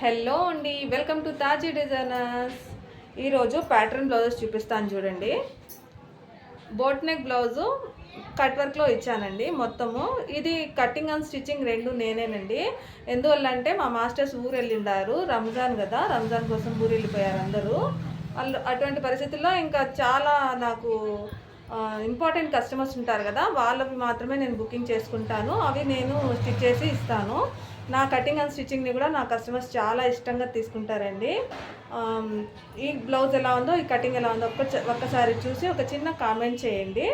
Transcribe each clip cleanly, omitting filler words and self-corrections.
Hello అండి, welcome to తాజీ designers. ఈరోజు pattern blouses చూపిస్తాను చూడండి. బోట్ నెక్ బ్లౌజు కట్ వర్క్లో ఇచ్చానండి. మొత్తము ఇది కటింగ్ అండ్ స్టిచ్చింగ్ రెండు నేనేనండి. ఎందువల్ల అంటే మా మాస్టర్స్ ఊరు వెళ్ళిండారు, రంజాన్ కదా, రంజాన్ కోసం ఊరు వెళ్ళిపోయారు అందరూ. అటువంటి పరిస్థితుల్లో ఇంకా చాలా నాకు ఇంపార్టెంట్ కస్టమర్స్ ఉంటారు కదా, వాళ్ళవి మాత్రమే నేను బుకింగ్ చేసుకుంటాను. అవి నేను స్టిచ్ చేసి ఇస్తాను. నా కటింగ్ అండ్ స్టిచ్చింగ్ని కూడా నా కస్టమర్స్ చాలా ఇష్టంగా తీసుకుంటారండి. ఈ బ్లౌజ్ ఎలా ఉందో, ఈ కటింగ్ ఎలా ఉందో ఒక్కసారి చూసి ఒక చిన్న కామెంట్ చేయండి.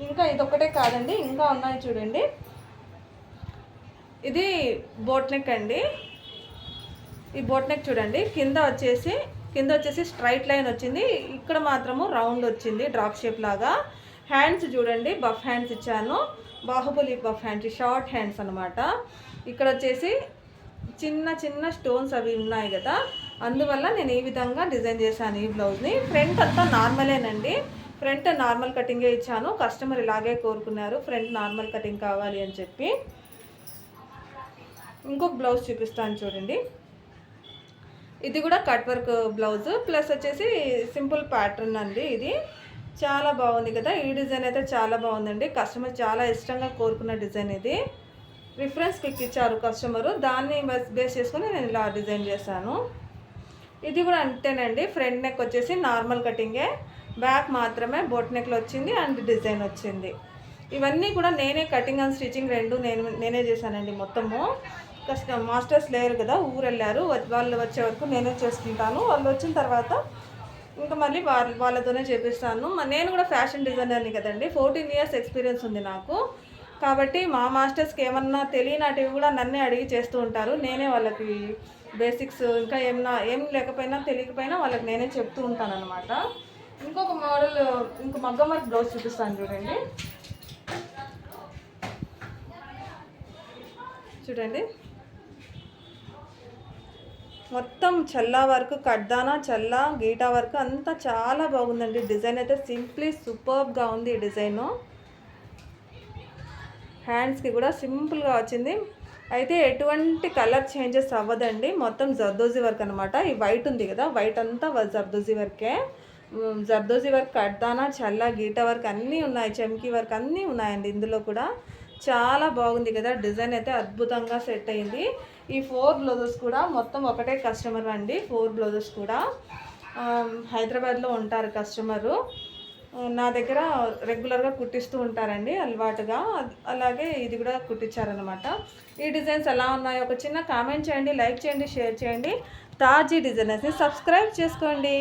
ఇంకా ఇదొక్కటే కాదండి, ఇంకా ఉన్నాయి చూడండి. ఇది బోట్ నెక్ అండి. ఈ బోట్ నెక్ చూడండి, కింద వచ్చేసి స్ట్రైట్ లైన్ వచ్చింది, ఇక్కడ మాత్రము రౌండ్ వచ్చింది, డ్రాప్ షేప్ లాగా. హ్యాండ్స్ చూడండి, బఫ్ హ్యాండ్స్ ఇచ్చాను, Baahubali buff hands, short hands అనమాట. ఇక్కడ వచ్చేసి చిన్న చిన్న స్టోన్స్ అవి ఉన్నాయి కదా, అందువల్ల నేను ఈ విధంగా డిజైన్ చేశాను ఈ బ్లౌజ్ని. ఫ్రంట్ అంతా నార్మలేనండి, ఫ్రంట్ నార్మల్ కటింగే ఇచ్చాను. కస్టమర్ ఇలాగే కోరుకున్నారు, ఫ్రంట్ నార్మల్ కటింగ్ కావాలి అని చెప్పి. ఇంకొక బ్లౌజ్ చూపిస్తాను చూడండి. ఇది కూడా కట్ వర్క్ బ్లౌజ్ ప్లస్ వచ్చేసి సింపుల్ ప్యాటర్న్ అండి. ఇది చాలా బాగుంది కదా, ఈ డిజైన్ అయితే చాలా బాగుందండి. కస్టమర్ చాలా ఇష్టంగా కోరుకున్న డిజైన్ ఇది. రిఫరెన్స్ పిక్ ఇచ్చారు కస్టమరు, దాన్ని బేస్ చేసుకుని నేను ఇలా డిజైన్ చేశాను. ఇది కూడా అంతేనండి, ఫ్రంట్ నెక్ వచ్చేసి నార్మల్ కటింగే, బ్యాక్ మాత్రమే బోట్ నెక్లో వచ్చింది అండ్ డిజైన్ వచ్చింది. ఇవన్నీ కూడా నేనే కటింగ్ అండ్ స్టిచ్చింగ్ రెండు నేనే చేశానండి. మొత్తము మాస్టర్స్ లేరు కదా, ఊరు వెళ్ళారు, వాళ్ళు వచ్చే వరకు నేనే చేసుకుంటాను. వాళ్ళు వచ్చిన తర్వాత ఇంకా మళ్ళీ వాళ్ళతోనే చేపిస్తాను. నేను కూడా ఫ్యాషన్ డిజైనర్ని కదండి, 14 years ఎక్స్పీరియన్స్ ఉంది నాకు. కాబట్టి మా మాస్టర్స్కి ఏమన్నా తెలియనటివి కూడా నన్నే అడిగి చేస్తూ ఉంటారు. నేనే వాళ్ళకి బేసిక్స్ ఇంకా ఏం లేకపోయినా తెలియకపోయినా వాళ్ళకి నేనే చెప్తూ ఉంటాను అనమాట. ఇంకొక మోడల్, ఇంకో మగ్గం వర్క్ బ్లౌజ్ చూపిస్తాను చూడండి. చూడండి, మొత్తం చల్లా వర్క్, కడ్దానా, చల్లా, గీటా వర్క్ అంతా చాలా బాగుందండి. డిజైన్ అయితే సింప్లీ సూపర్బ్గా ఉంది ఈ డిజైను. హ్యాండ్స్కి కూడా సింపుల్గా వచ్చింది, అయితే ఎటువంటి కలర్ చేంజెస్ అవ్వదండి. మొత్తం జర్దోజీ వర్క్ అనమాట. ఈ వైట్ ఉంది కదా, వైట్ అంతా జర్దోజీ వర్కే. జర్దోజీ వర్క్, కడ్దానా, చల్లా, గీటా వర్క్ అన్నీ ఉన్నాయి, చమ్కీ వర్క్ అన్నీ ఉన్నాయండి ఇందులో కూడా. చాలా బాగుంది కదా, డిజైన్ అయితే అద్భుతంగా సెట్ అయింది. ఈ 4 బ్లౌజెస్ కూడా మొత్తం ఒకటే కస్టమర్ అండి. 4 బ్లౌజెస్ కూడా హైదరాబాద్లో ఉంటారు కస్టమరు, నా దగ్గర రెగ్యులర్గా కుట్టిస్తూ ఉంటారండి అలవాటుగా. అలాగే ఇది కూడా కుట్టించారనమాట. ఈ డిజైన్స్ ఎలా ఉన్నాయో ఒక చిన్న కామెంట్ చేయండి, లైక్ చేయండి, షేర్ చేయండి. తాజీ డిజైనర్స్ని సబ్స్క్రైబ్ చేసుకోండి.